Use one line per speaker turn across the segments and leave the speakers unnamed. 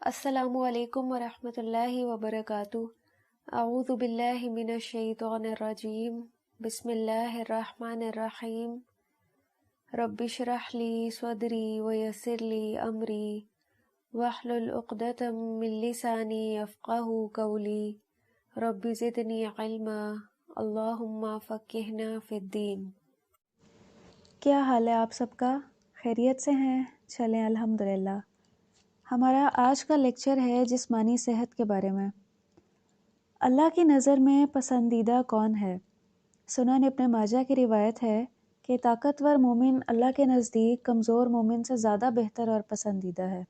السلام علیکم ورحمۃ اللہ وبرکاتہ۔ اعوذ باللہ من الشیطان الرجیم، بسم اللہ الرحمن الرحیم۔ رب اشرح لی صدری ویسر لی امری واحلل عقدۃ من لسانی یفقہوا قولی رب زدنی علما اللہم فقہنا فی الدین۔
کیا حال ہے آپ سب کا؟ خیریت سے ہیں؟ چلیں الحمدللہ۔ ہمارا آج کا لیکچر ہے جسمانی صحت کے بارے میں۔ اللہ کی نظر میں پسندیدہ کون ہے؟ سنن ابن ماجہ کی روایت ہے کہ طاقتور مومن اللہ کے نزدیک کمزور مومن سے زیادہ بہتر اور پسندیدہ ہے۔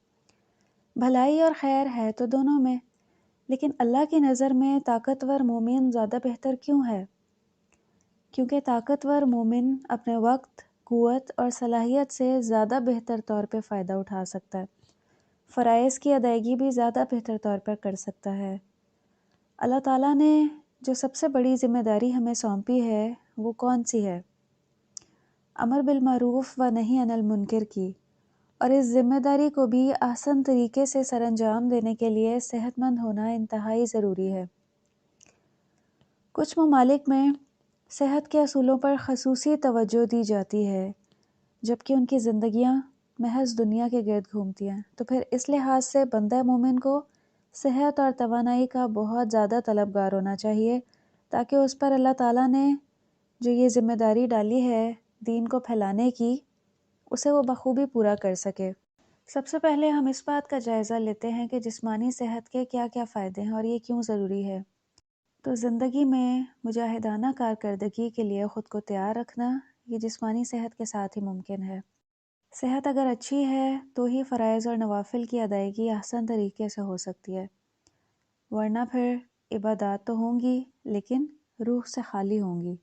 بھلائی اور خیر ہے تو دونوں میں، لیکن اللہ کی نظر میں طاقتور مومن زیادہ بہتر کیوں ہے؟ کیونکہ طاقتور مومن اپنے وقت، قوت اور صلاحیت سے زیادہ بہتر طور پہ فائدہ اٹھا سکتا ہے، فرائض کی ادائیگی بھی زیادہ بہتر طور پر کر سکتا ہے۔ اللہ تعالیٰ نے جو سب سے بڑی ذمہ داری ہمیں سونپی ہے وہ کون سی ہے؟ امر بالمعروف و نہی عن المنکر کی، اور اس ذمہ داری کو بھی احسن طریقے سے سر انجام دینے کے لیے صحت مند ہونا انتہائی ضروری ہے۔ کچھ ممالک میں صحت کے اصولوں پر خصوصی توجہ دی جاتی ہے، جبکہ ان کی زندگیاں محض دنیا کے گرد گھومتی ہیں، تو پھر اس لحاظ سے بندہ مومن کو صحت اور توانائی کا بہت زیادہ طلبگار ہونا چاہیے، تاکہ اس پر اللہ تعالیٰ نے جو یہ ذمہ داری ڈالی ہے دین کو پھیلانے کی، اسے وہ بخوبی پورا کر سکے۔ سب سے پہلے ہم اس بات کا جائزہ لیتے ہیں کہ جسمانی صحت کے کیا کیا فائدے ہیں اور یہ کیوں ضروری ہے۔ تو زندگی میں مجاہدانہ کارکردگی کے لیے خود کو تیار رکھنا یہ جسمانی صحت کے ساتھ ہی ممکن ہے۔ صحت اگر اچھی ہے تو ہی فرائض اور نوافل کی ادائیگی احسن طریقے سے ہو سکتی ہے، ورنہ پھر عبادات تو ہوں گی لیکن روح سے خالی ہوں گی۔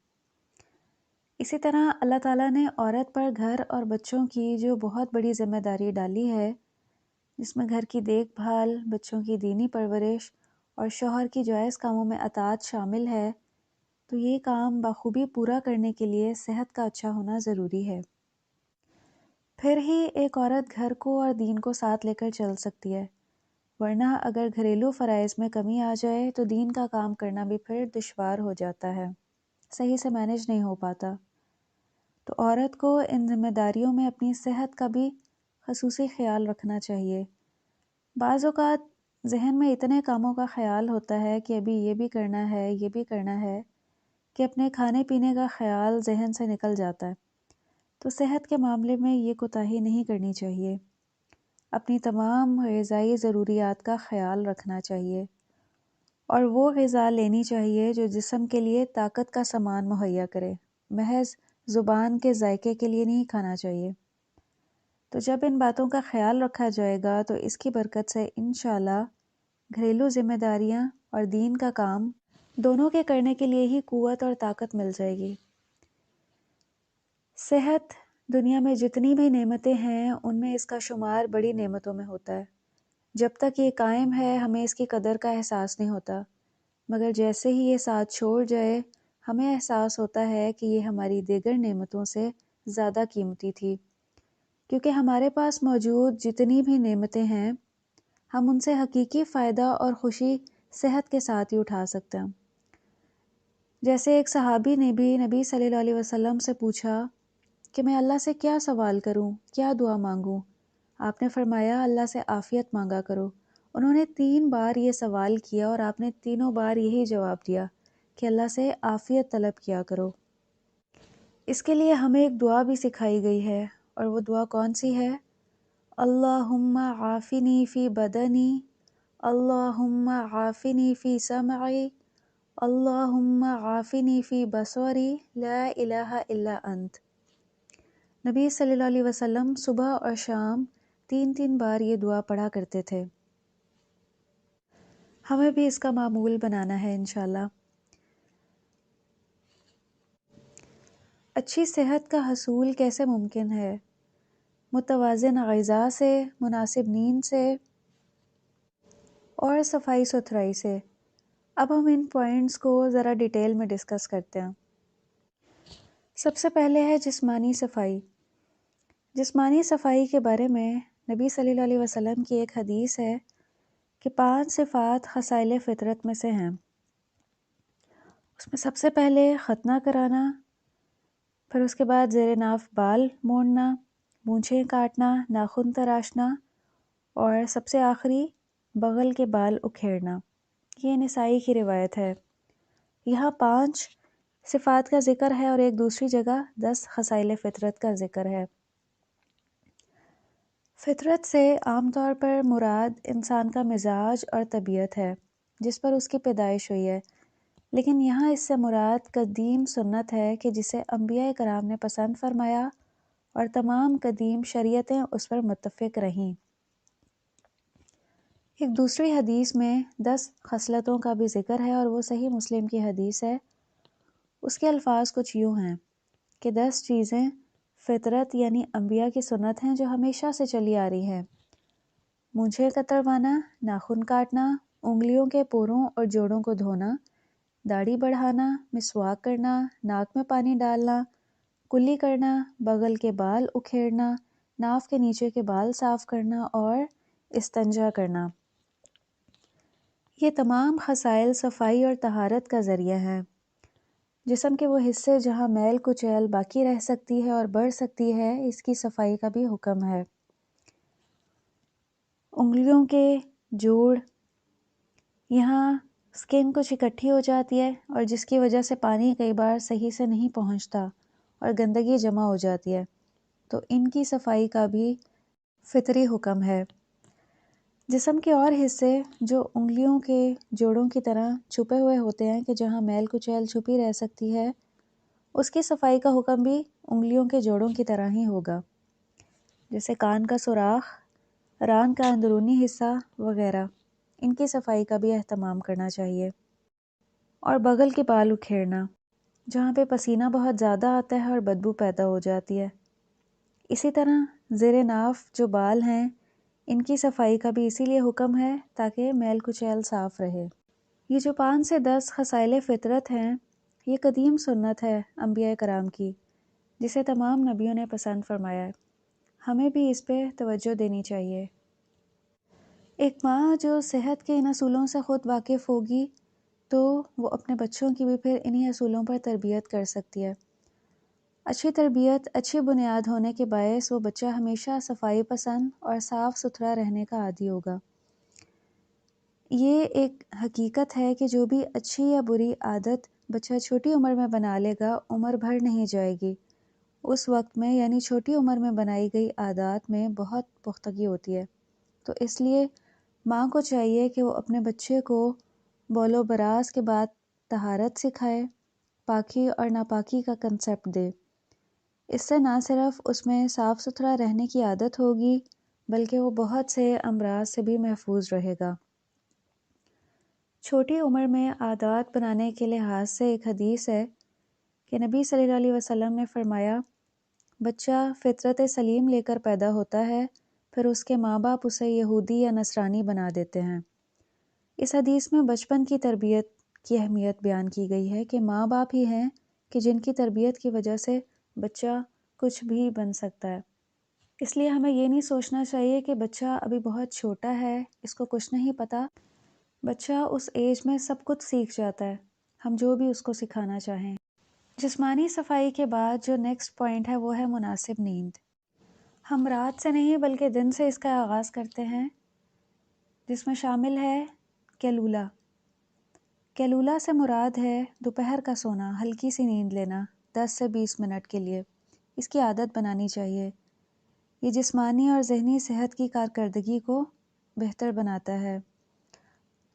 اسی طرح اللہ تعالیٰ نے عورت پر گھر اور بچوں کی جو بہت بڑی ذمہ داری ڈالی ہے، جس میں گھر کی دیکھ بھال، بچوں کی دینی پرورش اور شوہر کی جائز کاموں میں اطاعت شامل ہے، تو یہ کام بخوبی پورا کرنے کے لیے صحت کا اچھا ہونا ضروری ہے۔ پھر ہی ایک عورت گھر کو اور دین کو ساتھ لے کر چل سکتی ہے، ورنہ اگر گھریلو فرائض میں کمی آ جائے تو دین کا کام کرنا بھی پھر دشوار ہو جاتا ہے، صحیح سے مینج نہیں ہو پاتا۔ تو عورت کو ان ذمہ داریوں میں اپنی صحت کا بھی خصوصی خیال رکھنا چاہیے۔ بعض اوقات ذہن میں اتنے کاموں کا خیال ہوتا ہے کہ ابھی یہ بھی کرنا ہے، یہ بھی کرنا ہے، کہ اپنے کھانے پینے کا خیال ذہن سے نکل جاتا ہے۔ تو صحت کے معاملے میں یہ کوتاہی نہیں کرنی چاہیے، اپنی تمام غذائی ضروریات کا خیال رکھنا چاہیے، اور وہ غذا لینی چاہیے جو جسم کے لیے طاقت کا سامان مہیا کرے، محض زبان کے ذائقے کے لیے نہیں کھانا چاہیے۔ تو جب ان باتوں کا خیال رکھا جائے گا تو اس کی برکت سے انشاءاللہ گھریلو ذمہ داریاں اور دین کا کام دونوں کے کرنے کے لیے ہی قوت اور طاقت مل جائے گی۔ صحت دنیا میں جتنی بھی نعمتیں ہیں ان میں اس کا شمار بڑی نعمتوں میں ہوتا ہے۔ جب تک یہ قائم ہے ہمیں اس کی قدر کا احساس نہیں ہوتا، مگر جیسے ہی یہ ساتھ چھوڑ جائے ہمیں احساس ہوتا ہے کہ یہ ہماری دیگر نعمتوں سے زیادہ قیمتی تھی، کیونکہ ہمارے پاس موجود جتنی بھی نعمتیں ہیں ہم ان سے حقیقی فائدہ اور خوشی صحت کے ساتھ ہی اٹھا سکتے ہیں۔ جیسے ایک صحابی نے بھی نبی صلی اللہ علیہ وسلم سے پوچھا کہ میں اللہ سے کیا سوال کروں، کیا دعا مانگوں؟ آپ نے فرمایا اللہ سے عافیت مانگا کرو۔ انہوں نے 3 بار یہ سوال کیا اور آپ نے تینوں بار یہی جواب دیا کہ اللہ سے عافیت طلب کیا کرو۔ اس کے لیے ہمیں ایک دعا بھی سکھائی گئی ہے، اور وہ دعا کون سی ہے؟ اللہم عافنی فی بدنی، اللہم عافنی فی سمعی، اللہم عافنی فی بصری، لا الہ الا انت۔ نبی صلی اللہ علیہ وسلم صبح اور شام 3 بار یہ دعا پڑھا کرتے تھے۔ ہمیں بھی اس کا معمول بنانا ہے انشاءاللہ۔ اچھی صحت کا حصول کیسے ممکن ہے؟ متوازن غذا سے، مناسب نیند سے اور صفائی ستھرائی سے۔ اب ہم ان پوائنٹس کو ذرا ڈیٹیل میں ڈسکس کرتے ہیں۔ سب سے پہلے ہے جسمانی صفائی۔ جسمانی صفائی کے بارے میں نبی صلی اللہ علیہ وسلم کی ایک حدیث ہے کہ 5 صفات خصائل فطرت میں سے ہیں۔ اس میں سب سے پہلے ختنہ کرانا، پھر اس کے بعد زیر ناف بال موڑنا، مونچھیں کاٹنا، ناخن تراشنا، اور سب سے آخری بغل کے بال اکھیڑنا۔ یہ نسائی کی روایت ہے۔ یہاں 5 صفات کا ذکر ہے اور ایک دوسری جگہ 10 خصائل فطرت کا ذکر ہے۔ فطرت سے عام طور پر مراد انسان کا مزاج اور طبیعت ہے جس پر اس کی پیدائش ہوئی ہے، لیکن یہاں اس سے مراد قدیم سنت ہے کہ جسے انبیاء کرام نے پسند فرمایا اور تمام قدیم شریعتیں اس پر متفق رہیں۔ ایک دوسری حدیث میں 10 خصلتوں کا بھی ذکر ہے اور وہ صحیح مسلم کی حدیث ہے۔ اس کے الفاظ کچھ یوں ہیں کہ 10 چیزیں فطرت یعنی انبیاء کی سنت ہیں جو ہمیشہ سے چلی آ رہی ہیں: مونچھیں کتروانا، ناخن کاٹنا، انگلیوں کے پوروں اور جوڑوں کو دھونا، داڑھی بڑھانا، مسواک کرنا، ناک میں پانی ڈالنا، کلی کرنا، بغل کے بال اکھیڑنا، ناف کے نیچے کے بال صاف کرنا اور استنجا کرنا۔ یہ تمام خصائل صفائی اور طہارت کا ذریعہ ہیں۔ جسم کے وہ حصے جہاں میل کچیل باقی رہ سکتی ہے اور بڑھ سکتی ہے، اس کی صفائی کا بھی حکم ہے۔ انگلیوں کے جوڑ، یہاں سکن کچھ اکٹھی ہو جاتی ہے اور جس کی وجہ سے پانی کئی بار صحیح سے نہیں پہنچتا اور گندگی جمع ہو جاتی ہے، تو ان کی صفائی کا بھی فطری حکم ہے۔ جسم کے اور حصے جو انگلیوں کے جوڑوں کی طرح چھپے ہوئے ہوتے ہیں کہ جہاں میل کچیل چھپی رہ سکتی ہے، اس کی صفائی کا حکم بھی انگلیوں کے جوڑوں کی طرح ہی ہوگا، جیسے کان کا سوراخ، ران کا اندرونی حصہ وغیرہ۔ ان کی صفائی کا بھی اہتمام کرنا چاہیے۔ اور بغل کے بال اکھیڑنا، جہاں پہ پسینہ بہت زیادہ آتا ہے اور بدبو پیدا ہو جاتی ہے۔ اسی طرح زیر ناف جو بال ہیں، ان کی صفائی کا بھی اسی لیے حکم ہے تاکہ میل کچیل صاف رہے۔ یہ جو 5 سے 10 خصائل فطرت ہیں، یہ قدیم سنت ہے انبیاء کرام کی، جسے تمام نبیوں نے پسند فرمایا ہے۔ ہمیں بھی اس پہ توجہ دینی چاہیے۔ ایک ماں جو صحت کے ان اصولوں سے خود واقف ہوگی تو وہ اپنے بچوں کی بھی پھر انہی اصولوں پر تربیت کر سکتی ہے۔ اچھی تربیت، اچھی بنیاد ہونے کے باعث وہ بچہ ہمیشہ صفائی پسند اور صاف ستھرا رہنے کا عادی ہوگا۔ یہ ایک حقیقت ہے کہ جو بھی اچھی یا بری عادت بچہ چھوٹی عمر میں بنا لے گا، عمر بھر نہیں جائے گی۔ اس وقت میں یعنی چھوٹی عمر میں بنائی گئی عادات میں بہت پختگی ہوتی ہے۔ تو اس لیے ماں کو چاہیے کہ وہ اپنے بچے کو بول و براز کے بعد طہارت سکھائے، پاکی اور ناپاکی کا کنسیپٹ دے۔ اس سے نہ صرف اس میں صاف ستھرا رہنے کی عادت ہوگی بلکہ وہ بہت سے امراض سے بھی محفوظ رہے گا۔ چھوٹی عمر میں عادات بنانے کے لحاظ سے ایک حدیث ہے کہ نبی صلی اللہ علیہ وسلم نے فرمایا، بچہ فطرت سلیم لے کر پیدا ہوتا ہے، پھر اس کے ماں باپ اسے یہودی یا نصرانی بنا دیتے ہیں۔ اس حدیث میں بچپن کی تربیت کی اہمیت بیان کی گئی ہے کہ ماں باپ ہی ہیں کہ جن کی تربیت کی وجہ سے بچہ کچھ بھی بن سکتا ہے۔ اس لیے ہمیں یہ نہیں سوچنا چاہیے کہ بچہ ابھی بہت چھوٹا ہے، اس کو کچھ نہیں پتہ۔ بچہ اس ایج میں سب کچھ سیکھ جاتا ہے، ہم جو بھی اس کو سکھانا چاہیں۔ جسمانی صفائی کے بعد جو نیکسٹ پوائنٹ ہے وہ ہے مناسب نیند۔ ہم رات سے نہیں بلکہ دن سے اس کا آغاز کرتے ہیں، جس میں شامل ہے قیلولہ۔ قیلولہ سے مراد ہے دوپہر کا سونا، ہلکی سی نیند لینا 10 سے 20 منٹ کے لیے۔ اس کی عادت بنانی چاہیے۔ یہ جسمانی اور ذہنی صحت کی کارکردگی کو بہتر بناتا ہے،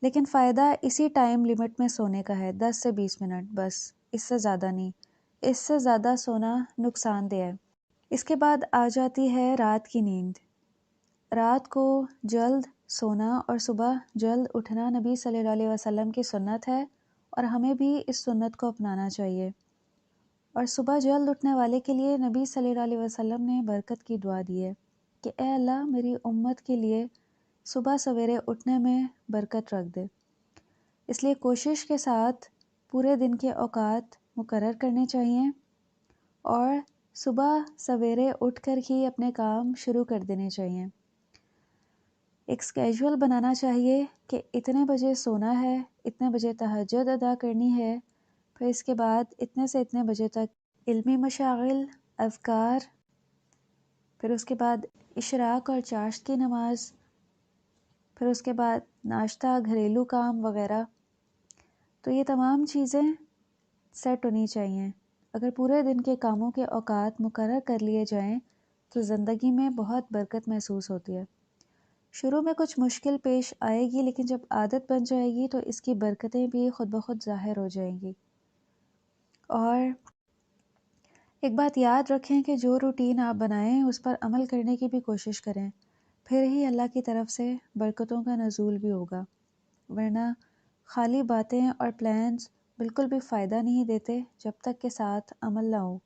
لیکن فائدہ اسی ٹائم لمٹ میں سونے کا ہے، 10 سے 20 منٹ بس، اس سے زیادہ نہیں۔ اس سے زیادہ سونا نقصان دہ ہے۔ اس کے بعد آ جاتی ہے رات کی نیند۔ رات کو جلد سونا اور صبح جلد اٹھنا نبی صلی اللہ علیہ وسلم کی سنت ہے اور ہمیں بھی اس سنت کو اپنانا چاہیے۔ اور صبح جلد اٹھنے والے کے لیے نبی صلی اللہ علیہ وسلم نے برکت کی دعا دی ہے کہ اے اللہ میری امت کے لیے صبح سویرے اٹھنے میں برکت رکھ دے۔ اس لیے کوشش کے ساتھ پورے دن کے اوقات مقرر کرنے چاہیے اور صبح سویرے اٹھ کر ہی اپنے کام شروع کر دینے چاہیے۔ ایک سکیجول بنانا چاہیے کہ اتنے بجے سونا ہے، اتنے بجے تہجد ادا کرنی ہے، پھر اس کے بعد اتنے سے اتنے بجے تک علمی مشاغل، اذکار، پھر اس کے بعد اشراق اور چاشت کی نماز، پھر اس کے بعد ناشتہ، گھریلو کام وغیرہ۔ تو یہ تمام چیزیں سیٹ ہونی چاہیے۔ اگر پورے دن کے کاموں کے اوقات مقرر کر لیے جائیں تو زندگی میں بہت برکت محسوس ہوتی ہے۔ شروع میں کچھ مشکل پیش آئے گی، لیکن جب عادت بن جائے گی تو اس کی برکتیں بھی خود بخود ظاہر ہو جائیں گی۔ اور ایک بات یاد رکھیں کہ جو روٹین آپ بنائیں اس پر عمل کرنے کی بھی کوشش کریں، پھر ہی اللہ کی طرف سے برکتوں کا نزول بھی ہوگا، ورنہ خالی باتیں اور پلانز بالکل بھی فائدہ نہیں دیتے جب تک کہ ساتھ عمل نہ ہو۔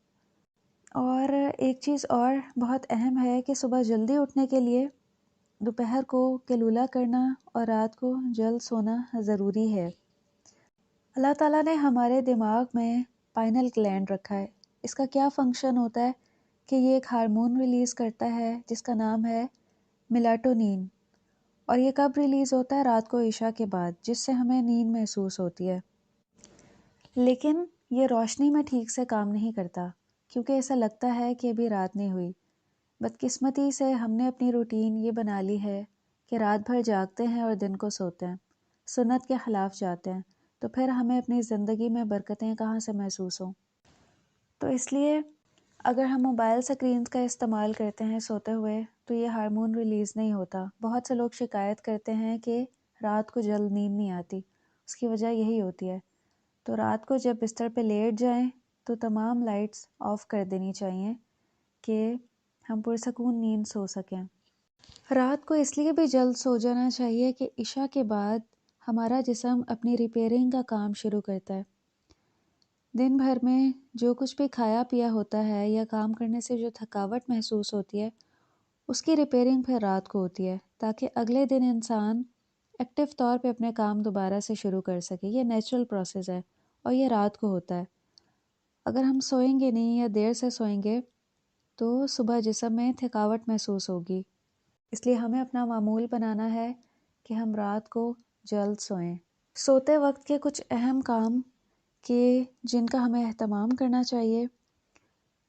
اور ایک چیز اور بہت اہم ہے کہ صبح جلدی اٹھنے کے لیے دوپہر کو قیلولہ کرنا اور رات کو جلد سونا ضروری ہے۔ اللہ تعالیٰ نے ہمارے دماغ میں پائنل گلینڈ رکھا ہے۔ اس کا کیا فنکشن ہوتا ہے کہ یہ ایک ہارمون ریلیز کرتا ہے جس کا نام ہے میلاٹونین، اور یہ کب ریلیز ہوتا ہے؟ رات کو عشاء کے بعد، جس سے ہمیں نیند محسوس ہوتی ہے۔ لیکن یہ روشنی میں ٹھیک سے کام نہیں کرتا کیونکہ ایسا لگتا ہے کہ ابھی رات نہیں ہوئی۔ بدقسمتی سے ہم نے اپنی روٹین یہ بنا لی ہے کہ رات بھر جاگتے ہیں اور دن کو سوتے ہیں، سنت کے خلاف جاتے ہیں، تو پھر ہمیں اپنی زندگی میں برکتیں کہاں سے محسوس ہوں؟ تو اس لیے اگر ہم موبائل سکرینز کا استعمال کرتے ہیں سوتے ہوئے تو یہ ہارمون ریلیز نہیں ہوتا۔ بہت سے لوگ شکایت کرتے ہیں کہ رات کو جلد نیند نہیں آتی، اس کی وجہ یہی ہوتی ہے۔ تو رات کو جب بستر پہ لیٹ جائیں تو تمام لائٹس آف کر دینی چاہیے کہ ہم پرسکون نیند سو سکیں۔ رات کو اس لیے بھی جلد سو جانا چاہیے کہ عشاء کے بعد ہمارا جسم اپنی ریپیئرنگ کا کام شروع کرتا ہے۔ دن بھر میں جو کچھ بھی کھایا پیا ہوتا ہے یا کام کرنے سے جو تھکاوٹ محسوس ہوتی ہے، اس کی ریپیئرنگ پھر رات کو ہوتی ہے تاکہ اگلے دن انسان ایکٹیو طور پہ اپنے کام دوبارہ سے شروع کر سکے۔ یہ نیچرل پروسیس ہے اور یہ رات کو ہوتا ہے۔ اگر ہم سوئیں گے نہیں یا دیر سے سوئیں گے تو صبح جسم میں تھکاوٹ محسوس ہوگی۔ اس لیے ہمیں اپنا معمول بنانا ہے کہ ہم رات کو جلد سوئیں۔ سوتے وقت کے کچھ اہم کام کہ جن کا ہمیں اہتمام کرنا چاہیے،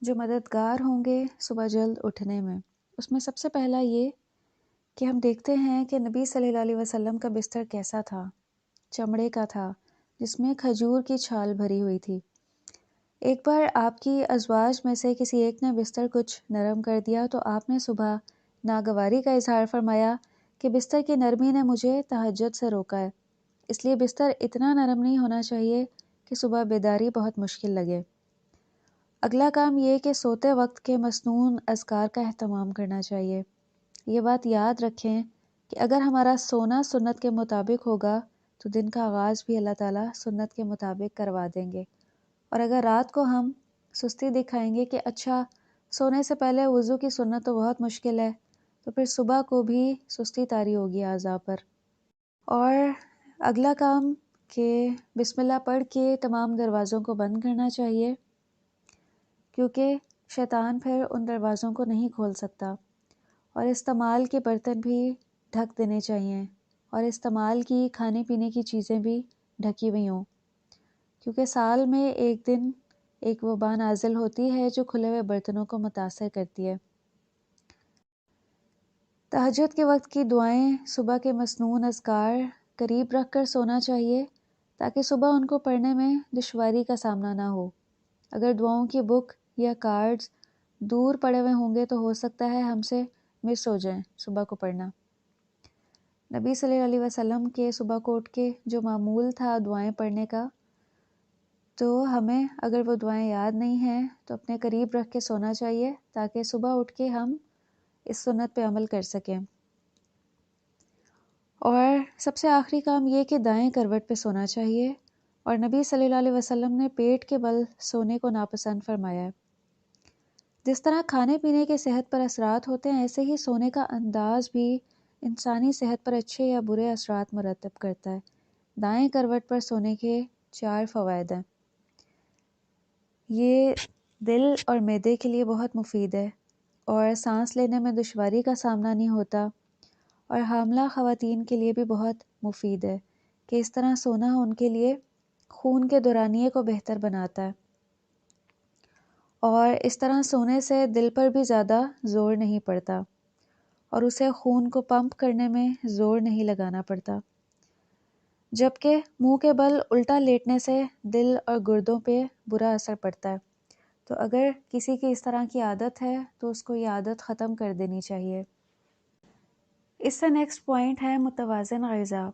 جو مددگار ہوں گے صبح جلد اٹھنے میں۔ اس میں سب سے پہلا یہ کہ ہم دیکھتے ہیں کہ نبی صلی اللہ علیہ وسلم کا بستر کیسا تھا، چمڑے کا تھا جس میں کھجور کی چھال بھری ہوئی تھی۔ ایک بار آپ کی ازواج میں سے کسی ایک نے بستر کچھ نرم کر دیا تو آپ نے صبح ناگواری کا اظہار فرمایا کہ بستر کی نرمی نے مجھے تہجد سے روکا ہے، اس لیے بستر اتنا نرم نہیں ہونا چاہیے کہ صبح بیداری بہت مشکل لگے۔ اگلا کام یہ کہ سوتے وقت کے مسنون اذکار کا اہتمام کرنا چاہیے۔ یہ بات یاد رکھیں کہ اگر ہمارا سونا سنت کے مطابق ہوگا تو دن کا آغاز بھی اللہ تعالیٰ سنت کے مطابق کروا دیں گے، اور اگر رات کو ہم سستی دکھائیں گے کہ اچھا سونے سے پہلے وضو کی سنت تو بہت مشکل ہے، تو پھر صبح کو بھی سستی طاری ہوگی اعضاء پر۔ اور اگلا کام کہ بسم اللہ پڑھ کے تمام دروازوں کو بند کرنا چاہیے، کیونکہ شیطان پھر ان دروازوں کو نہیں کھول سکتا، اور استعمال کے برتن بھی ڈھک دینے چاہیے، اور استعمال کی کھانے پینے کی چیزیں بھی ڈھکی ہوئی ہوں، کیونکہ سال میں ایک دن ایک وبا نازل ہوتی ہے جو کھلے ہوئے برتنوں کو متاثر کرتی ہے۔ تہجد کے وقت کی دعائیں، صبح کے مسنون اذکار قریب رکھ کر سونا چاہیے تاکہ صبح ان کو پڑھنے میں دشواری کا سامنا نہ ہو۔ اگر دعاؤں کی بک یا کارڈز دور پڑے ہوئے ہوں گے تو ہو سکتا ہے ہم سے مس ہو جائیں صبح کو پڑھنا۔ نبی صلی اللہ علیہ وسلم کے صبح کو اٹھ کے جو معمول تھا دعائیں پڑھنے کا، تو ہمیں اگر وہ دعائیں یاد نہیں ہیں تو اپنے قریب رکھ کے سونا چاہیے تاکہ صبح اٹھ کے ہم اس سنت پہ عمل کر سکیں۔ اور سب سے آخری کام یہ کہ دائیں کروٹ پہ سونا چاہیے، اور نبی صلی اللہ علیہ وسلم نے پیٹ کے بل سونے کو ناپسند فرمایا ہے۔ جس طرح کھانے پینے کے صحت پر اثرات ہوتے ہیں، ایسے ہی سونے کا انداز بھی انسانی صحت پر اچھے یا برے اثرات مرتب کرتا ہے۔ دائیں کروٹ پر سونے کے 4 فوائد ہیں۔ یہ دل اور معدے کے لیے بہت مفید ہے، اور سانس لینے میں دشواری کا سامنا نہیں ہوتا، اور حاملہ خواتین کے لیے بھی بہت مفید ہے کہ اس طرح سونا ان کے لیے خون کے دورانیے کو بہتر بناتا ہے، اور اس طرح سونے سے دل پر بھی زیادہ زور نہیں پڑتا اور اسے خون کو پمپ کرنے میں زور نہیں لگانا پڑتا، جبکہ منہ کے بل الٹا لیٹنے سے دل اور گردوں پہ برا اثر پڑتا ہے۔ تو اگر کسی کی اس طرح کی عادت ہے تو اس کو یہ عادت ختم کر دینی چاہیے۔ اس سے نیکسٹ پوائنٹ ہے متوازن غذا،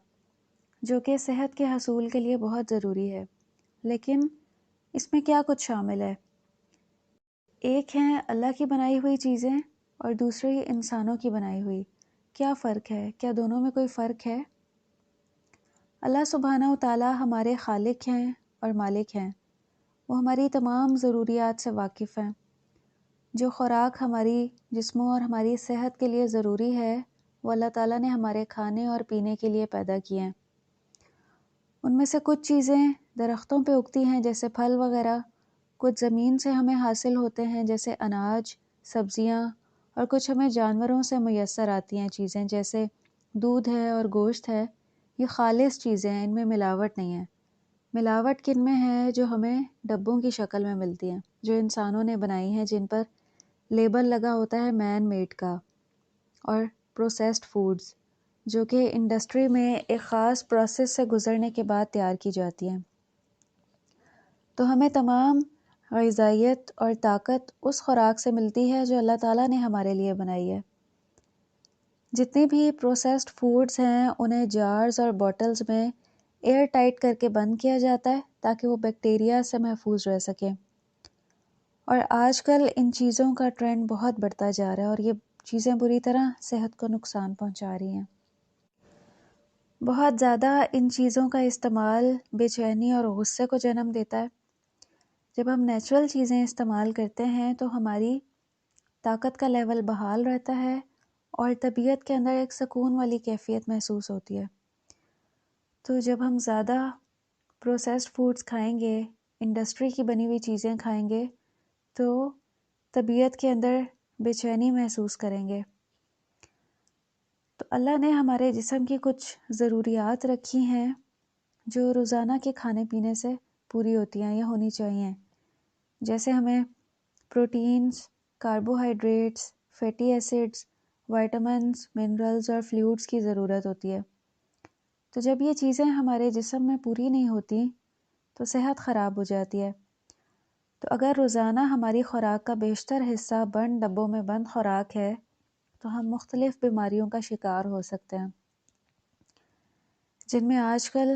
جو کہ صحت کے حصول کے لیے بہت ضروری ہے، لیکن اس میں کیا کچھ شامل ہے؟ ایک ہیں اللہ کی بنائی ہوئی چیزیں اور دوسری انسانوں کی بنائی ہوئی۔ کیا فرق ہے؟ کیا دونوں میں کوئی فرق ہے؟ اللہ سبحانہ و تعالی ہمارے خالق ہیں اور مالک ہیں، وہ ہماری تمام ضروریات سے واقف ہیں۔ جو خوراک ہماری جسموں اور ہماری صحت کے لیے ضروری ہے وہ اللہ تعالیٰ نے ہمارے کھانے اور پینے کے لیے پیدا کیے ہیں۔ ان میں سے کچھ چیزیں درختوں پہ اگتی ہیں جیسے پھل وغیرہ، کچھ زمین سے ہمیں حاصل ہوتے ہیں جیسے اناج، سبزیاں، اور کچھ ہمیں جانوروں سے میسر آتی ہیں چیزیں جیسے دودھ ہے اور گوشت ہے۔ یہ خالص چیزیں ہیں، ان میں ملاوٹ نہیں ہے۔ ملاوٹ کن میں ہے؟ جو ہمیں ڈبوں کی شکل میں ملتی ہیں، جو انسانوں نے بنائی ہیں، جن پر لیبل لگا ہوتا ہے مین میڈ کا، اور پروسیسڈ فوڈز جو کہ انڈسٹری میں ایک خاص پروسیس سے گزرنے کے بعد تیار کی جاتی ہیں۔ تو ہمیں تمام غذائیت اور طاقت اس خوراک سے ملتی ہے جو اللہ تعالیٰ نے ہمارے لیے بنائی ہے۔ جتنی بھی پروسیسڈ فوڈز ہیں انہیں جارز اور بوٹلز میں ایئر ٹائٹ کر کے بند کیا جاتا ہے تاکہ وہ بیکٹیریا سے محفوظ رہ سکیں، اور آج کل ان چیزوں کا ٹرینڈ بہت بڑھتا جا رہا ہے اور یہ چیزیں بری طرح صحت کو نقصان پہنچا رہی ہیں۔ بہت زیادہ ان چیزوں کا استعمال بے چینی اور غصے کو جنم دیتا ہے۔ جب ہم نیچرل چیزیں استعمال کرتے ہیں تو ہماری طاقت کا لیول بحال رہتا ہے اور طبیعت کے اندر ایک سکون والی کیفیت محسوس ہوتی ہے۔ تو جب ہم زیادہ پروسیسڈ فوڈز کھائیں گے، انڈسٹری کی بنی ہوئی چیزیں کھائیں گے، تو طبیعت کے اندر بے چینی محسوس کریں گے۔ تو اللہ نے ہمارے جسم کی کچھ ضروریات رکھی ہیں جو روزانہ کے کھانے پینے سے پوری ہوتی ہیں یا ہونی چاہیے، جیسے ہمیں proteins, carbohydrates, fatty acids, vitamins, minerals اور فلوئڈز کی ضرورت ہوتی ہے۔ تو جب یہ چیزیں ہمارے جسم میں پوری نہیں ہوتی تو صحت خراب ہو جاتی ہے۔ تو اگر روزانہ ہماری خوراک کا بیشتر حصہ بند ڈبوں میں بند خوراک ہے تو ہم مختلف بیماریوں کا شکار ہو سکتے ہیں، جن میں آج کل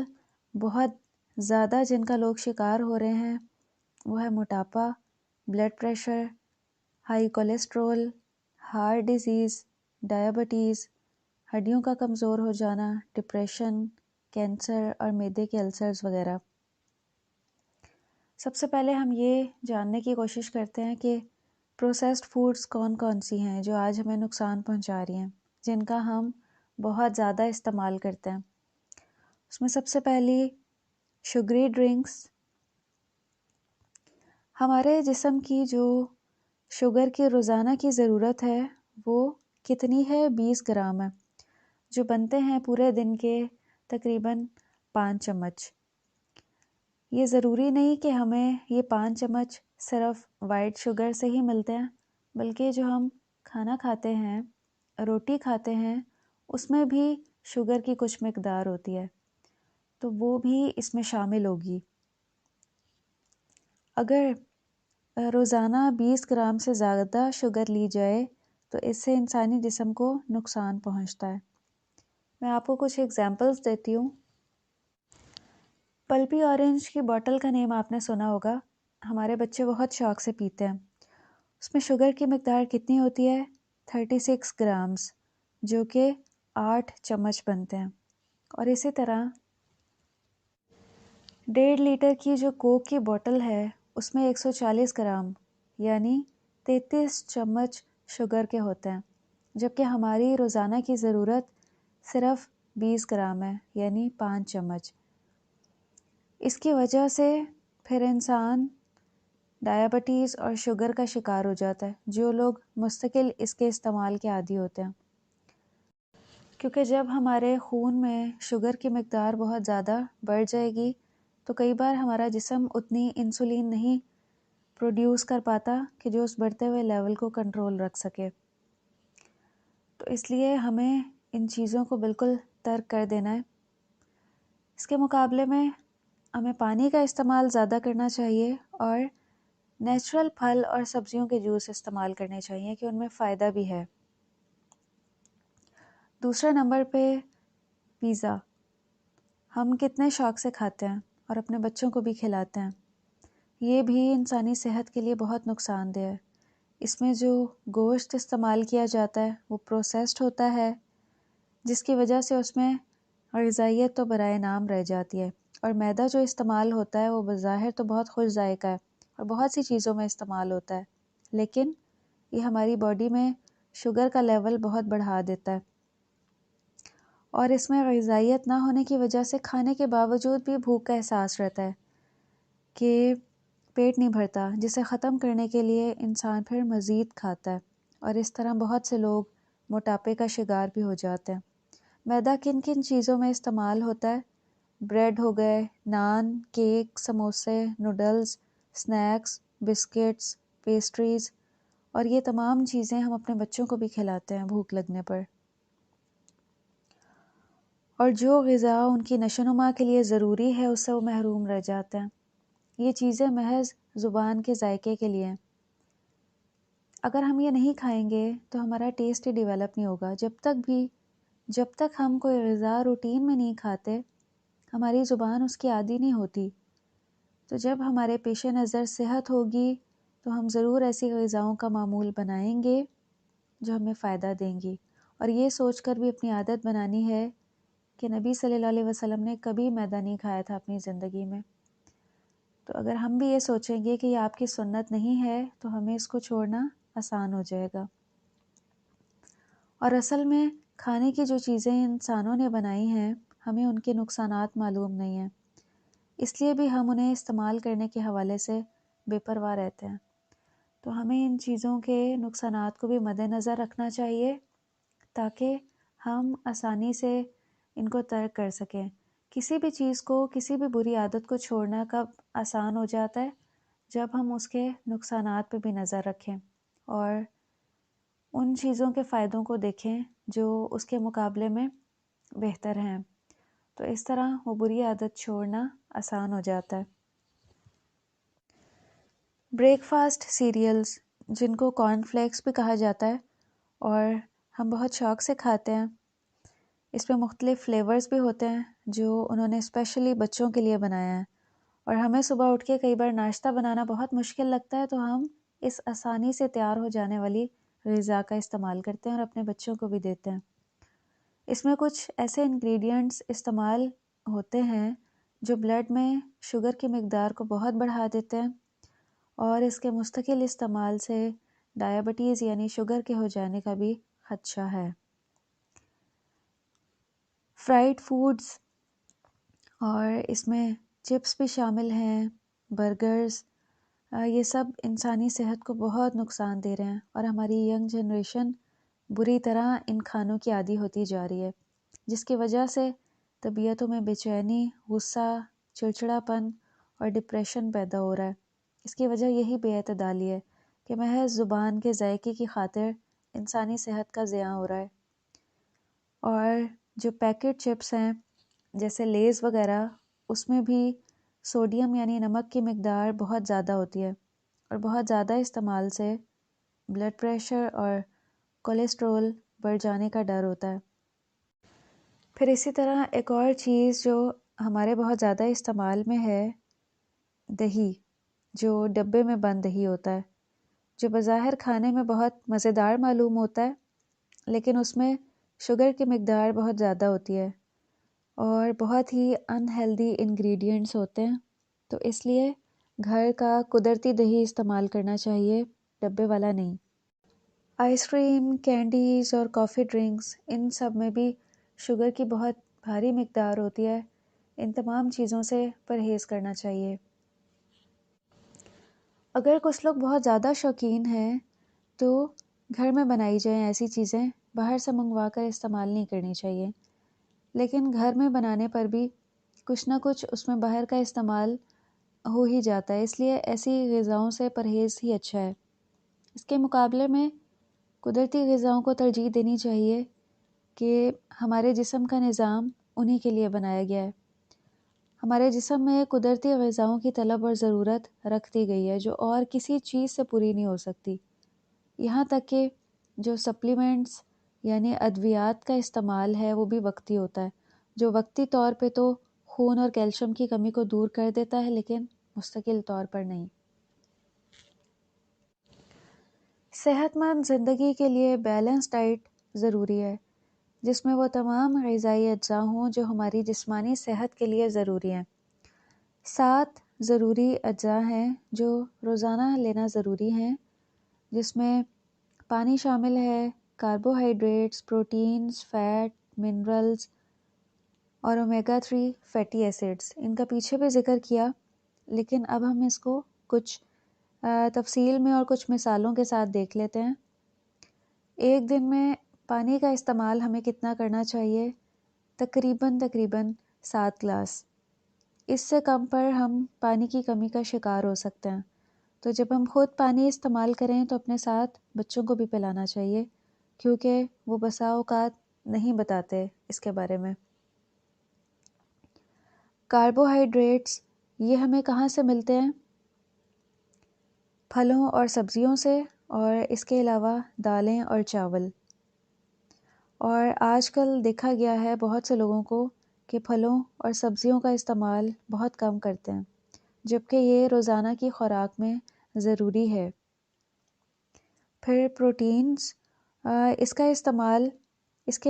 بہت زیادہ جن کا لوگ شکار ہو رہے ہیں وہ ہے موٹاپا، blood pressure, high cholesterol, heart disease, diabetes, ہڈیوں کا کمزور ہو جانا، ڈپریشن، کینسر اور معدے کے السرز وغیرہ۔ سب سے پہلے ہم یہ جاننے کی کوشش کرتے ہیں کہ پروسیسڈ فوڈز کون کون سی ہیں جو آج ہمیں نقصان پہنچا رہی ہیں، جن کا ہم بہت زیادہ استعمال کرتے ہیں۔ اس میں سب سے پہلی شوگری ڈرنکس۔ ہمارے جسم کی جو شوگر کی روزانہ کی ضرورت ہے وہ کتنی ہے؟ 20 گرام ہے، جو بنتے ہیں پورے دن کے تقریباً 5 چمچ۔ یہ ضروری نہیں کہ ہمیں یہ 5 چمچ صرف وائٹ شوگر سے ہی ملتے ہیں، بلکہ جو ہم کھانا کھاتے ہیں، روٹی کھاتے ہیں، اس میں بھی شوگر کی کچھ مقدار ہوتی ہے، تو وہ بھی اس میں شامل ہوگی۔ اگر روزانہ 20 گرام سے زیادہ شوگر لی جائے تو اس سے انسانی جسم کو نقصان پہنچتا ہے۔ میں آپ کو کچھ ایگزامپلس دیتی ہوں۔ پلپی اورنج کی بوٹل کا نیم آپ نے سنا ہوگا، ہمارے بچے بہت شوق سے پیتے ہیں۔ اس میں شوگر کی مقدار کتنی ہوتی ہے؟ 36 گرامز، جو کہ 8 چمچ بنتے ہیں۔ اور اسی طرح 1.5 لیٹر کی جو کوک کی بوٹل ہے اس میں 140 گرام یعنی 33 چمچ شوگر کے ہوتے ہیں، جبکہ ہماری روزانہ کی ضرورت صرف 20 گرام ہے یعنی 5 چمچ۔ اس کی وجہ سے پھر انسان ڈائبٹیز اور شوگر کا شکار ہو جاتا ہے، جو لوگ مستقل اس کے استعمال کے عادی ہوتے ہیں۔ کیونکہ جب ہمارے خون میں شوگر کی مقدار بہت زیادہ بڑھ جائے گی تو کئی بار ہمارا جسم اتنی انسولین نہیں پروڈیوس کر پاتا کہ جو اس بڑھتے ہوئے لیول کو کنٹرول رکھ سکے. تو اس لیے ہمیں ان چیزوں کو بالکل ترک کر دینا ہے. اس کے مقابلے میں ہمیں پانی کا استعمال زیادہ کرنا چاہیے اور نیچرل پھل اور سبزیوں کے جوس استعمال کرنے چاہیے کہ ان میں فائدہ بھی ہے. دوسرے نمبر پہ پیزا ہم کتنے شوق سے کھاتے ہیں اور اپنے بچوں کو بھی کھلاتے ہیں. یہ بھی انسانی صحت کے لیے بہت نقصان دہ ہے. اس میں جو گوشت استعمال کیا جاتا ہے وہ پروسیسڈ ہوتا ہے، جس کی وجہ سے اس میں غذائیت تو برائے نام رہ جاتی ہے. اور میدا جو استعمال ہوتا ہے وہ بظاہر تو بہت خوش ذائقہ ہے اور بہت سی چیزوں میں استعمال ہوتا ہے، لیکن یہ ہماری باڈی میں شوگر کا لیول بہت بڑھا دیتا ہے. اور اس میں غذائیت نہ ہونے کی وجہ سے کھانے کے باوجود بھی بھوک کا احساس رہتا ہے کہ پیٹ نہیں بھرتا، جسے ختم کرنے کے لیے انسان پھر مزید کھاتا ہے اور اس طرح بہت سے لوگ موٹاپے کا شکار بھی ہو جاتے ہیں. میدا کن کن چیزوں میں استعمال ہوتا ہے؟ بریڈ ہو گئے، نان، کیک، سموسے، نوڈلز، سنیکس، بسکٹس، پیسٹریز، اور یہ تمام چیزیں ہم اپنے بچوں کو بھی کھلاتے ہیں بھوک لگنے پر. اور جو غذا ان کی نشو و نما کے لیے ضروری ہے اس سے وہ محروم رہ جاتے ہیں. یہ چیزیں محض زبان کے ذائقے کے لیے ہیں. اگر ہم یہ نہیں کھائیں گے تو ہمارا ٹیسٹ ہی ڈیولپ نہیں ہوگا. جب تک ہم کوئی غذا روٹین میں نہیں کھاتے ہماری زبان اس کی عادی نہیں ہوتی. تو جب ہمارے پیش نظر صحت ہوگی تو ہم ضرور ایسی غذاؤں کا معمول بنائیں گے جو ہمیں فائدہ دیں گی. اور یہ سوچ کر بھی اپنی عادت بنانی ہے کہ نبی صلی اللہ علیہ وسلم نے کبھی میدا نہیں کھایا تھا اپنی زندگی میں. تو اگر ہم بھی یہ سوچیں گے کہ یہ آپ کی سنت نہیں ہے تو ہمیں اس کو چھوڑنا آسان ہو جائے گا. اور اصل میں کھانے کی جو چیزیں انسانوں نے بنائی ہیں ہمیں ان کے نقصانات معلوم نہیں ہیں، اس لیے بھی ہم انہیں استعمال کرنے کے حوالے سے بے پرواہ رہتے ہیں. تو ہمیں ان چیزوں کے نقصانات کو بھی مد نظر رکھنا چاہیے تاکہ ہم آسانی سے ان کو ترک کر سکیں. کسی بھی چیز کو، کسی بھی بری عادت کو چھوڑنا کب آسان ہو جاتا ہے؟ جب ہم اس کے نقصانات پہ بھی نظر رکھیں اور ان چیزوں کے فائدوں کو دیکھیں جو اس کے مقابلے میں بہتر ہیں. تو اس طرح وہ بری عادت چھوڑنا آسان ہو جاتا ہے. بریک فاسٹ سیریلز جن کو کارن فلیکس بھی کہا جاتا ہے اور ہم بہت شوق سے کھاتے ہیں. اس میں مختلف فلیورز بھی ہوتے ہیں جو انہوں نے اسپیشلی بچوں کے لیے بنایا ہے. اور ہمیں صبح اٹھ کے کئی بار ناشتہ بنانا بہت مشکل لگتا ہے تو ہم اس آسانی سے تیار ہو جانے والی غذا کا استعمال کرتے ہیں اور اپنے بچوں کو بھی دیتے ہیں. اس میں کچھ ایسے انگریڈینٹس استعمال ہوتے ہیں جو بلڈ میں شوگر کی مقدار کو بہت بڑھا دیتے ہیں اور اس کے مستقل استعمال سے ڈائبٹیز یعنی شوگر کے ہو جانے کا بھی خدشہ ہے. فرائیڈ فوڈز اور اس میں چپس بھی شامل ہیں، برگرز، یہ سب انسانی صحت کو بہت نقصان دے رہے ہیں اور ہماری ینگ جنریشن بری طرح ان کھانوں کی عادی ہوتی جا رہی ہے، جس کی وجہ سے طبیعتوں میں بے چینی، غصہ، چڑچڑاپن اور ڈپریشن پیدا ہو رہا ہے. اس کی وجہ یہی بے اعتدالی ہے کہ محض زبان کے ذائقے کی خاطر انسانی صحت کا زیاں ہو رہا ہے. اور جو پیکٹ چپس ہیں جیسے لیز وغیرہ، اس میں بھی سوڈیم یعنی نمک کی مقدار بہت زیادہ ہوتی ہے اور بہت زیادہ استعمال سے بلڈ پریشر اور کولیسٹرول بڑھ جانے کا ڈر ہوتا ہے. پھر اسی طرح ایک اور چیز جو ہمارے بہت زیادہ استعمال میں ہے، دہی، جو ڈبے میں بند دہی ہوتا ہے، جو بظاہر کھانے میں بہت مزیدار معلوم ہوتا ہے لیکن اس میں شوگر کی مقدار بہت زیادہ ہوتی ہے اور بہت ہی انہیلدی انگریڈینٹس ہوتے ہیں. تو اس لیے گھر کا قدرتی دہی استعمال کرنا چاہیے، ڈبے والا نہیں. آئس کریم، کینڈیز اور کافی ڈرنکس، ان سب میں بھی شوگر کی بہت بھاری مقدار ہوتی ہے. ان تمام چیزوں سے پرہیز کرنا چاہیے. اگر کچھ لوگ بہت زیادہ شوقین ہیں تو گھر میں بنائی جائیں ایسی چیزیں، باہر سے منگوا کر استعمال نہیں کرنی چاہیے، لیکن گھر میں بنانے پر بھی کچھ نہ کچھ اس میں باہر کا استعمال ہو ہی جاتا ہے، اس لیے ایسی غذاؤں سے پرہیز ہی اچھا ہے۔ اس کے مقابلے میں قدرتی غذاؤں کو ترجیح دینی چاہیے کہ ہمارے جسم کا نظام انہی کے لیے بنایا گیا ہے۔ ہمارے جسم میں قدرتی غذاؤں کی طلب اور ضرورت رکھ دی گئی ہے جو اور کسی چیز سے پوری نہیں ہو سکتی، یہاں تک کہ جو سپلیمنٹس یعنی ادویات کا استعمال ہے وہ بھی وقتی ہوتا ہے، جو وقتی طور پہ تو خون اور کیلشیم کی کمی کو دور کر دیتا ہے لیکن مستقل طور پر نہیں۔ صحت مند زندگی کے لیے بیلنس ڈائٹ ضروری ہے، جس میں وہ تمام غذائی اجزاء ہوں جو ہماری جسمانی صحت کے لیے ضروری ہیں۔ 7 ضروری اجزاء ہیں جو روزانہ لینا ضروری ہیں، جس میں پانی شامل ہے، کاربوہائیڈریٹس، پروٹینز، فیٹ، منرلز اور اومیگا 3 فیٹی ایسڈز۔ ان کا پیچھے بھی ذکر کیا، لیکن اب ہم اس کو کچھ تفصیل میں اور کچھ مثالوں کے ساتھ دیکھ لیتے ہیں۔ ایک دن میں پانی کا استعمال ہمیں کتنا کرنا چاہیے؟ تقریباً 7 گلاس۔ اس سے کم پر ہم پانی کی کمی کا شکار ہو سکتے ہیں، تو جب ہم خود پانی استعمال کریں تو اپنے ساتھ بچوں کو بھی پلانا چاہیے، کیونکہ وہ بسا اوقات نہیں بتاتے اس کے بارے میں۔ کاربوہائیڈریٹس یہ ہمیں کہاں سے ملتے ہیں؟ پھلوں اور سبزیوں سے، اور اس کے علاوہ دالیں اور چاول۔ اور آج کل دیکھا گیا ہے بہت سے لوگوں کو کہ پھلوں اور سبزیوں کا استعمال بہت کم کرتے ہیں، جبکہ یہ روزانہ کی خوراک میں ضروری ہے۔ پھر پروٹینز، اس کے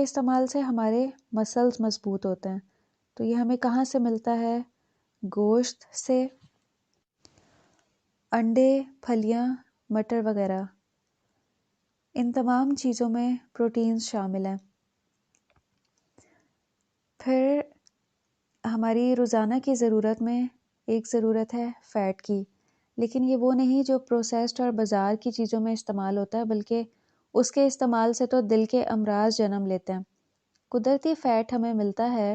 استعمال سے ہمارے مسلز مضبوط ہوتے ہیں، تو یہ ہمیں کہاں سے ملتا ہے؟ گوشت سے، انڈے، پھلیاں، مٹر وغیرہ، ان تمام چیزوں میں پروٹینز شامل ہیں۔ پھر ہماری روزانہ کی ضرورت میں ایک ضرورت ہے فیٹ کی، لیکن یہ وہ نہیں جو پروسیسڈ اور بازار کی چیزوں میں استعمال ہوتا ہے، بلکہ اس کے استعمال سے تو دل کے امراض جنم لیتے ہیں۔ قدرتی فیٹ ہمیں ملتا ہے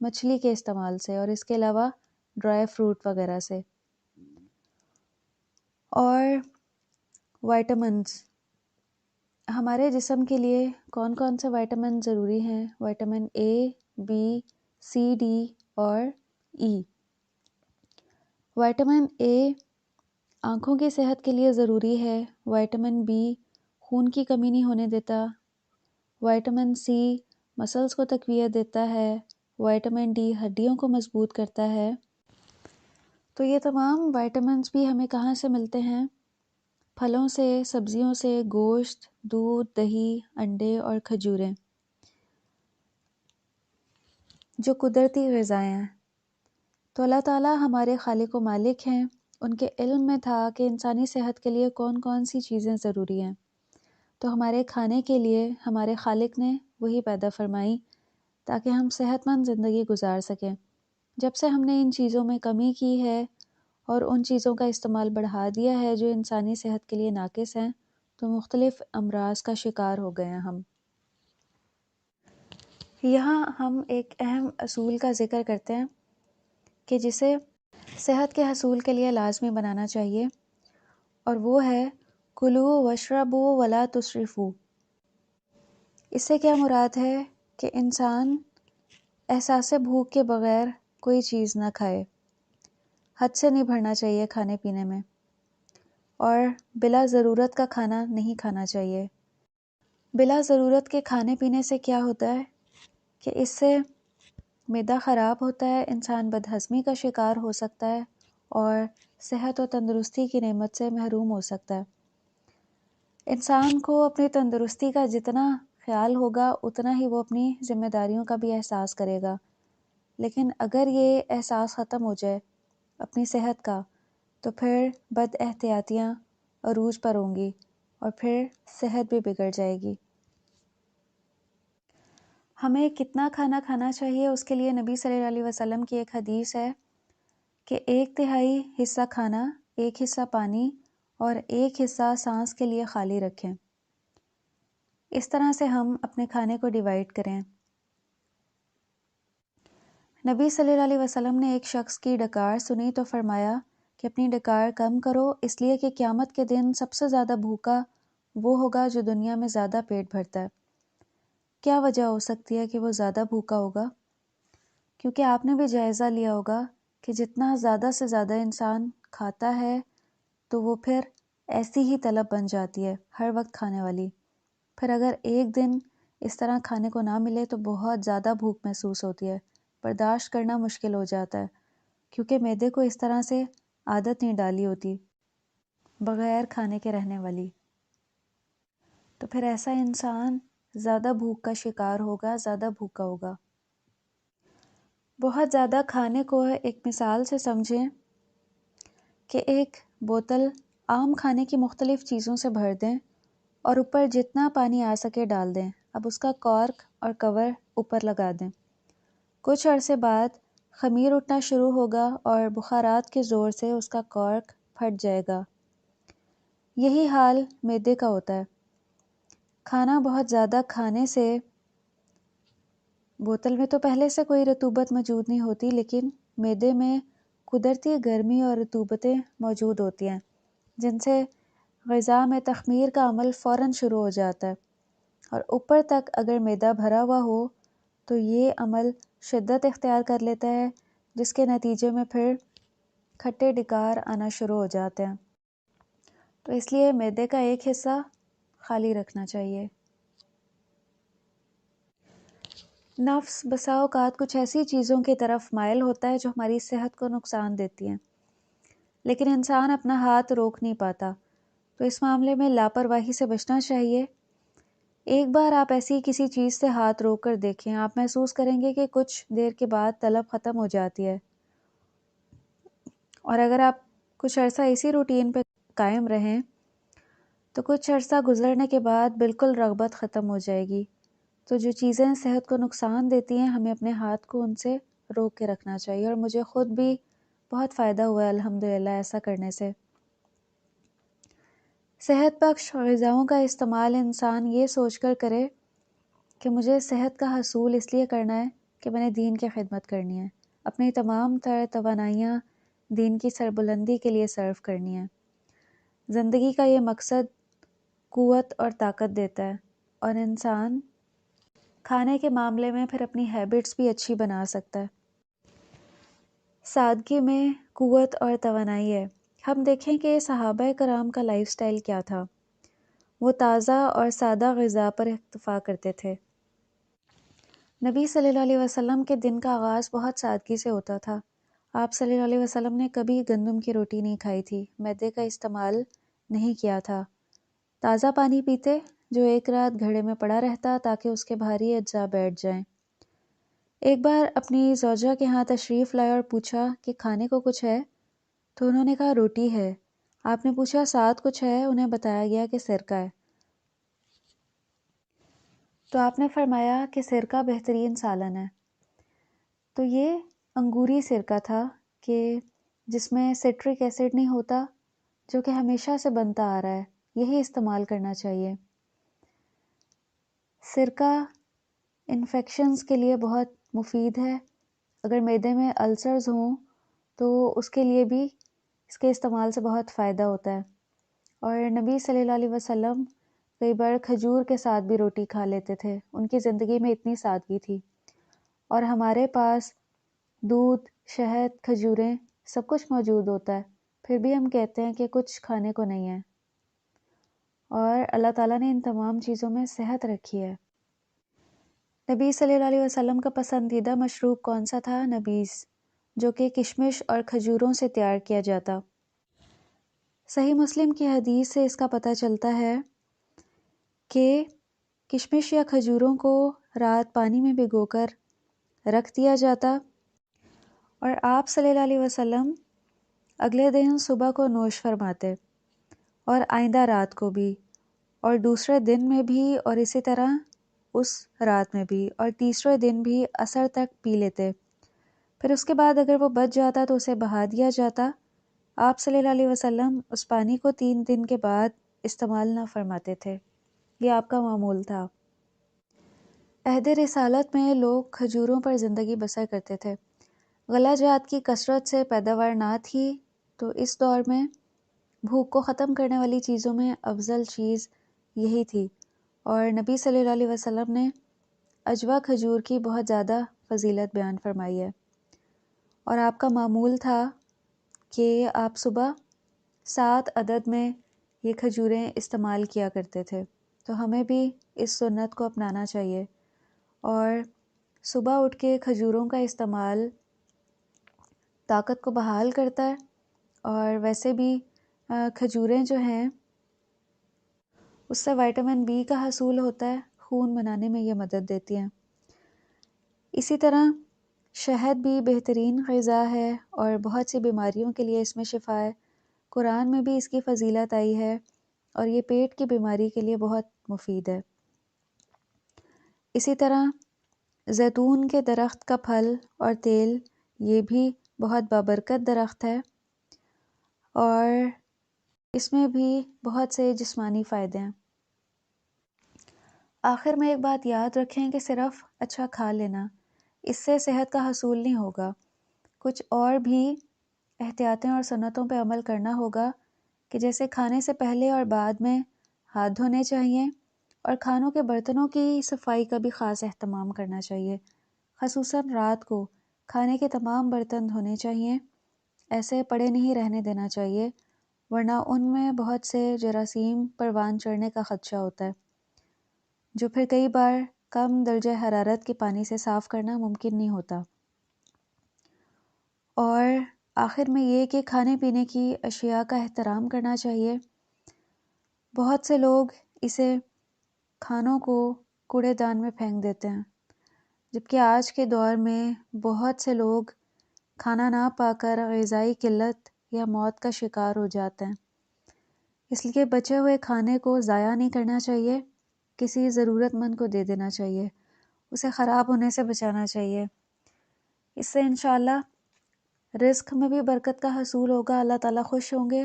مچھلی کے استعمال سے، اور اس کے علاوہ ڈرائی فروٹ وغیرہ سے۔ اور وائٹامنز، ہمارے جسم کے لیے کون کون سے وائٹامن ضروری ہیں؟ Vitamin A, B, C, D اور ای۔ وائٹامن اے آنکھوں کی صحت کے لیے ضروری ہے، وائٹامن بی خون کی کمی نہیں ہونے دیتا، وائٹامن سی مسلز کو تقویت دیتا ہے، وائٹامن ڈی ہڈیوں کو مضبوط کرتا ہے۔ تو یہ تمام وائٹامنز بھی ہمیں کہاں سے ملتے ہیں؟ پھلوں سے، سبزیوں سے، گوشت، دودھ، دہی، انڈے اور کھجوریں، جو قدرتی غذائیں ہیں۔ تو اللہ تعالیٰ ہمارے خالق و مالک ہیں، ان کے علم میں تھا کہ انسانی صحت کے لیے کون کون سی چیزیں ضروری ہیں، تو ہمارے کھانے کے لیے ہمارے خالق نے وہی پیدا فرمائی تاکہ ہم صحت مند زندگی گزار سکیں۔ جب سے ہم نے ان چیزوں میں کمی کی ہے اور ان چیزوں کا استعمال بڑھا دیا ہے جو انسانی صحت کے لیے ناقص ہیں، تو مختلف امراض کا شکار ہو گئے ہیں ہم۔ یہاں ہم ایک اہم اصول کا ذکر کرتے ہیں کہ جسے صحت کے حصول کے لیے لازمی بنانا چاہیے، اور وہ ہے کلوا واشربوا ولا تسرفوا۔ اس سے کیا مراد ہے کہ انسان احساس بھوک کے بغیر کوئی چیز نہ کھائے، حد سے نہیں بڑھنا چاہیے کھانے پینے میں، اور بلا ضرورت کا کھانا نہیں کھانا چاہیے۔ بلا ضرورت کے کھانے پینے سے کیا ہوتا ہے کہ اس سے معدہ خراب ہوتا ہے، انسان بدہضمی کا شکار ہو سکتا ہے اور صحت و تندرستی کی نعمت سے محروم ہو سکتا ہے۔ انسان کو اپنی تندرستی کا جتنا خیال ہوگا اتنا ہی وہ اپنی ذمہ داریوں کا بھی احساس کرے گا، لیکن اگر یہ احساس ختم ہو جائے اپنی صحت کا، تو پھر بد احتیاطیاں عروج پر ہوں گی اور پھر صحت بھی بگڑ جائے گی۔ ہمیں کتنا کھانا کھانا چاہیے، اس کے لیے نبی صلی اللہ علیہ وسلم کی ایک حدیث ہے کہ 1/3 حصہ کھانا، 1 حصہ پانی اور 1 حصہ سانس کے لیے خالی رکھیں۔ اس طرح سے ہم اپنے کھانے کو ڈیوائڈ کریں۔ نبی صلی اللہ علیہ وسلم نے ایک شخص کی ڈکار سنی تو فرمایا کہ اپنی ڈکار کم کرو، اس لیے کہ قیامت کے دن سب سے زیادہ بھوکا وہ ہوگا جو دنیا میں زیادہ پیٹ بھرتا ہے۔ کیا وجہ ہو سکتی ہے کہ وہ زیادہ بھوکا ہوگا؟ کیونکہ آپ نے بھی جائزہ لیا ہوگا کہ جتنا زیادہ سے زیادہ انسان کھاتا ہے تو وہ پھر ایسی ہی طلب بن جاتی ہے، ہر وقت کھانے والی۔ پھر اگر ایک دن اس طرح کھانے کو نہ ملے تو بہت زیادہ بھوک محسوس ہوتی ہے، برداشت کرنا مشکل ہو جاتا ہے، کیونکہ معدے کو اس طرح سے عادت نہیں ڈالی ہوتی بغیر کھانے کے رہنے والی۔ تو پھر ایسا انسان زیادہ بھوک کا شکار ہوگا، زیادہ بھوکا ہوگا۔ بہت زیادہ کھانے کو ایک مثال سے سمجھیں کہ ایک بوتل عام کھانے کی مختلف چیزوں سے بھر دیں اور اوپر جتنا پانی آ سکے ڈال دیں۔ اب اس کا کارک اور کور اوپر لگا دیں۔ کچھ عرصے بعد خمیر اٹھنا شروع ہوگا اور بخارات کے زور سے اس کا کارک پھٹ جائے گا۔ یہی حال معدے کا ہوتا ہے۔ کھانا بہت زیادہ کھانے سے بوتل میں تو پہلے سے کوئی رطوبت موجود نہیں ہوتی، لیکن معدے میں قدرتی گرمی اور رطوبتیں موجود ہوتی ہیں جن سے غذا میں تخمیر کا عمل فوراً شروع ہو جاتا ہے، اور اوپر تک اگر معدہ بھرا ہوا ہو تو یہ عمل شدت اختیار کر لیتا ہے، جس کے نتیجے میں پھر کھٹے ڈکار آنا شروع ہو جاتے ہیں۔ تو اس لیے معدے کا ایک حصہ خالی رکھنا چاہیے۔ نفس بسا اوقات کچھ ایسی چیزوں کی طرف مائل ہوتا ہے جو ہماری صحت کو نقصان دیتی ہیں، لیکن انسان اپنا ہاتھ روک نہیں پاتا، تو اس معاملے میں لاپرواہی سے بچنا چاہیے۔ ایک بار آپ ایسی کسی چیز سے ہاتھ روک کر دیکھیں، آپ محسوس کریں گے کہ کچھ دیر کے بعد طلب ختم ہو جاتی ہے، اور اگر آپ کچھ عرصہ اسی روٹین پہ قائم رہیں تو کچھ عرصہ گزرنے کے بعد بالکل رغبت ختم ہو جائے گی۔ تو جو چیزیں صحت کو نقصان دیتی ہیں ہمیں اپنے ہاتھ کو ان سے روک کے رکھنا چاہیے، اور مجھے خود بھی بہت فائدہ ہوا ہے الحمدللہ ایسا کرنے سے۔ صحت بخش غذاؤں کا استعمال انسان یہ سوچ کر کرے کہ مجھے صحت کا حصول اس لیے کرنا ہے کہ میں نے دین کی خدمت کرنی ہے، اپنی تمام تر توانائیاں دین کی سربلندی کے لیے صرف کرنی ہے۔ زندگی کا یہ مقصد قوت اور طاقت دیتا ہے، اور انسان کھانے کے معاملے میں پھر اپنی ہیبٹس بھی اچھی بنا سکتا ہے۔ سادگی میں قوت اور توانائی ہے۔ ہم دیکھیں کہ صحابہ کرام کا لائف سٹائل کیا تھا۔ وہ تازہ اور سادہ غذا پر اکتفا کرتے تھے۔ نبی صلی اللہ علیہ وسلم کے دن کا آغاز بہت سادگی سے ہوتا تھا۔ آپ صلی اللہ علیہ وسلم نے کبھی گندم کی روٹی نہیں کھائی تھی، میدے کا استعمال نہیں کیا تھا۔ تازہ پانی پیتے جو ایک رات گھڑے میں پڑا رہتا تاکہ اس کے بھاری اجزاء بیٹھ جائیں۔ ایک بار اپنی زوجہ کے ہاں تشریف لائے اور پوچھا کہ کھانے کو کچھ ہے؟ تو انہوں نے کہا روٹی ہے۔ آپ نے پوچھا ساتھ کچھ ہے؟ انہیں بتایا گیا کہ سرکہ ہے۔ تو آپ نے فرمایا کہ سرکہ بہترین سالن ہے۔ تو یہ انگوری سرکہ تھا کہ جس میں سٹرک ایسڈ نہیں ہوتا، جو کہ ہمیشہ سے بنتا آ رہا ہے، یہی استعمال کرنا چاہیے۔ سرکہ انفیکشنز کے لیے بہت مفید ہے۔ اگر معدے میں السرز ہوں تو اس کے لیے بھی اس کے استعمال سے بہت فائدہ ہوتا ہے۔ اور نبی صلی اللہ علیہ وسلم کئی بار کھجور کے ساتھ بھی روٹی کھا لیتے تھے، ان کی زندگی میں اتنی سادگی تھی۔ اور ہمارے پاس دودھ، شہد، کھجوریں سب کچھ موجود ہوتا ہے، پھر بھی ہم کہتے ہیں کہ کچھ کھانے کو نہیں ہے، اور اللہ تعالیٰ نے ان تمام چیزوں میں صحت رکھی ہے۔ نبی صلی اللہ علیہ وسلم کا پسندیدہ مشروب کون سا تھا؟ نبیذ، جو کہ کشمش اور کھجوروں سے تیار کیا جاتا۔ صحیح مسلم کی حدیث سے اس کا پتہ چلتا ہے کہ کشمش یا کھجوروں کو رات پانی میں بھگو کر رکھ دیا جاتا، اور آپ صلی اللہ علیہ وسلم اگلے دن صبح کو نوش فرماتے، اور آئندہ رات کو بھی، اور دوسرے دن میں بھی، اور اسی طرح اس رات میں بھی، اور تیسرے دن بھی عصر تک پی لیتے۔ پھر اس کے بعد اگر وہ بچ جاتا تو اسے بہا دیا جاتا۔ آپ صلی اللہ علیہ وسلم اس پانی کو 3 دن کے بعد استعمال نہ فرماتے تھے۔ یہ آپ کا معمول تھا۔ عہد رسالت میں لوگ کھجوروں پر زندگی بسر کرتے تھے۔ غلہ جات کی کثرت سے پیداوار نہ تھی، تو اس دور میں بھوک کو ختم کرنے والی چیزوں میں افضل چیز یہی تھی، اور نبی صلی اللہ علیہ وسلم نے عجوہ کھجور کی بہت زیادہ فضیلت بیان فرمائی ہے، اور آپ کا معمول تھا کہ آپ صبح 7 عدد میں یہ کھجوریں استعمال کیا کرتے تھے۔ تو ہمیں بھی اس سنت کو اپنانا چاہیے، اور صبح اٹھ کے کھجوروں کا استعمال طاقت کو بحال کرتا ہے، اور ویسے بھی کھجوریں جو ہیں اس سے وائٹامن بی کا حصول ہوتا ہے، خون بنانے میں یہ مدد دیتی ہیں۔ اسی طرح شہد بھی بہترین غذا ہے اور بہت سی بیماریوں کے لیے اس میں شفا ہے۔ قرآن میں بھی اس کی فضیلت آئی ہے، اور یہ پیٹ کی بیماری کے لیے بہت مفید ہے۔ اسی طرح زیتون کے درخت کا پھل اور تیل یہ بھی بہت بابرکت درخت ہے، اور اس میں بھی بہت سے جسمانی فائدے ہیں۔ آخر میں ایک بات یاد رکھیں کہ صرف اچھا کھا لینا اس سے صحت کا حصول نہیں ہوگا، کچھ اور بھی احتیاطیں اور سنتوں پہ عمل کرنا ہوگا، کہ جیسے کھانے سے پہلے اور بعد میں ہاتھ دھونے چاہیے، اور کھانوں کے برتنوں کی صفائی کا بھی خاص اہتمام کرنا چاہیے، خصوصاً رات کو کھانے کے تمام برتن دھونے چاہیے، ایسے پڑے نہیں رہنے دینا چاہیے، ورنہ ان میں بہت سے جراثیم پروان چڑھنے کا خدشہ ہوتا ہے، جو پھر کئی بار کم درجہ حرارت کے پانی سے صاف کرنا ممکن نہیں ہوتا۔ اور آخر میں یہ کہ کھانے پینے کی اشیاء کا احترام کرنا چاہیے۔ بہت سے لوگ اسے کھانوں کو کوڑے دان میں پھینک دیتے ہیں، جبکہ آج کے دور میں بہت سے لوگ کھانا نہ پا کر غذائی قلت یا موت کا شکار ہو جاتے ہیں۔ اس لیے بچے ہوئے کھانے کو ضائع نہیں کرنا چاہیے، کسی ضرورت مند کو دے دینا چاہیے، اسے خراب ہونے سے بچانا چاہیے۔ اس سے انشاءاللہ رزق میں بھی برکت کا حصول ہوگا، اللہ تعالیٰ خوش ہوں گے،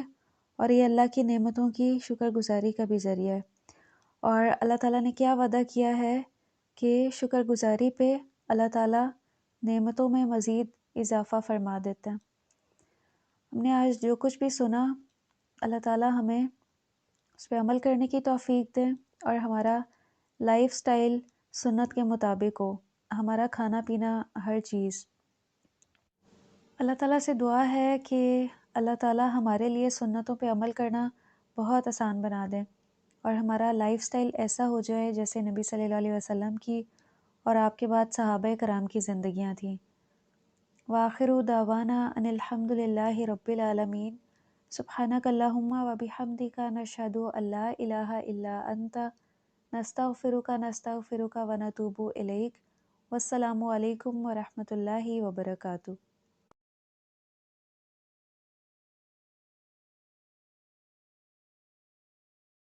اور یہ اللہ کی نعمتوں کی شکر گزاری کا بھی ذریعہ ہے۔ اور اللہ تعالیٰ نے کیا وعدہ کیا ہے کہ شکر گزاری پہ اللہ تعالیٰ نعمتوں میں مزید اضافہ فرما دیتے ہیں۔ ہم نے آج جو کچھ بھی سنا، اللہ تعالیٰ ہمیں اس پہ عمل کرنے کی توفیق دیں، اور ہمارا لائف سٹائل سنت کے مطابق ہو، ہمارا کھانا پینا ہر چیز۔ اللہ تعالیٰ سے دعا ہے کہ اللہ تعالیٰ ہمارے لیے سنتوں پہ عمل کرنا بہت آسان بنا دیں، اور ہمارا لائف سٹائل ایسا ہو جائے جیسے نبی صلی اللہ علیہ وسلم کی اور آپ کے بعد صحابہ کرام کی زندگیاں تھیں۔ وآخر دعوانا ان الحمد للہ رب العالمین، سبحانک اللہم و بحمدک نشہد ان لا الہ الا انت، نستغفرک ونتوب الیک، والسلام علیکم ورحمۃ اللہ وبرکاتہ۔